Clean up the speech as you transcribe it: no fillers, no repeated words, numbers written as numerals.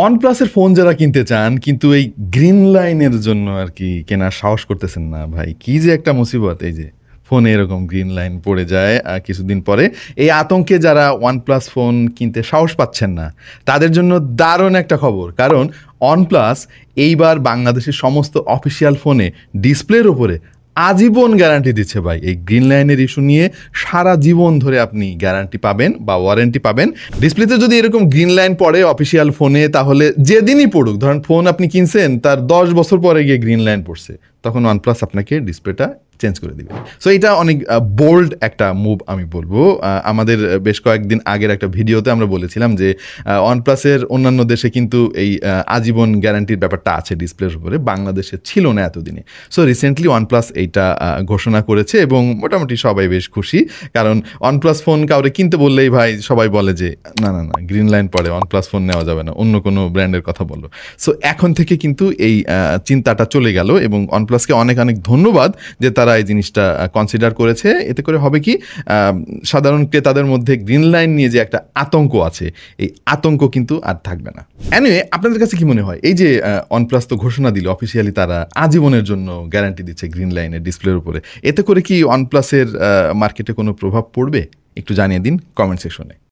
OnePlus-এর phone যারা কিনতে চান কিন্তু এই গ্রিন লাইনের জন্য আর কি কেনার সাহস করতেছেন না ভাই, কি যে একটা মুসিবত! এই যে ফোনে এরকম গ্রিন লাইন পড়ে যায় কিছুদিন পরে। এই আতঙ্কে যারা OnePlus ফোন কিনতে সাহস পাচ্ছেন না, তাদের জন্য দারুণ একটা খবর। কারণ OnePlus এইবার বাংলাদেশের সমস্ত অফিসিয়াল ফোনে ডিসপ্লের ওপরে আজীবন গ্যারান্টি দিচ্ছে ভাই। এই গ্রিন লাইনের ইস্যু নিয়ে সারা জীবন ধরে আপনি গ্যারান্টি পাবেন বা ওয়ারেন্টি পাবেন। ডিসপ্লেতে যদি এরকম গ্রিন লাইন পড়ে অফিসিয়াল ফোনে, তাহলে যেদিনই পড়ুক, ধরেন ফোন আপনি কিনছেন তার 10 বছর পরে গিয়ে গ্রিন লাইন পড়ছে, তখন OnePlus আপনাকে ডিসপ্লেটা চেঞ্জ করে দিবে। সো এটা অনেক বোল্ড একটা মুভ আমি বলবো। আমাদের বেশ কয়েকদিন আগের একটা ভিডিওতে আমরা বলেছিলাম যে OnePlus-এর অন্যান্য দেশে কিন্তু এই আজীবন গ্যারান্টির ব্যাপারটা আছে ডিসপ্লের উপরে, বাংলাদেশে ছিল না এতদিনে। সো রিসেন্টলি OnePlus এইটা ঘোষণা করেছে এবং মোটামুটি সবাই বেশ খুশি। কারণ OnePlus ফোন কাউরে কিনতে বললেই ভাই সবাই বলে যে না না না, গ্রিন লাইন পরে OnePlus ফোন নেওয়া যাবে না, অন্য কোনো ব্র্যান্ডের কথা বলো। সো এখন থেকে কিন্তু এই চিন্তাটা চলে গেল এবং OnePlus-কে অনেক অনেক ধন্যবাদ যে তারা এই জিনিসটা কনসিডার করেছে। এতে করে হবে কি, সাধারণ ক্রেতাদের মধ্যে গ্রিন লাইন নিয়ে যে একটা আতঙ্ক আছে, এই আতঙ্ক কিন্তু আর থাকবে না। এনিওয়ে, আপনাদের কাছে কি মনে হয়, এই যে OnePlus তো ঘোষণা দিল অফিসিয়ালি তারা আজীবনের জন্য গ্যারান্টি দিচ্ছে গ্রিন লাইনের ডিসপ্লের উপরে, এতে করে কি OnePlus-এর মার্কেটে কোনো প্রভাব পড়বে? একটু জানিয়ে দিন কমেন্ট সেকশনে।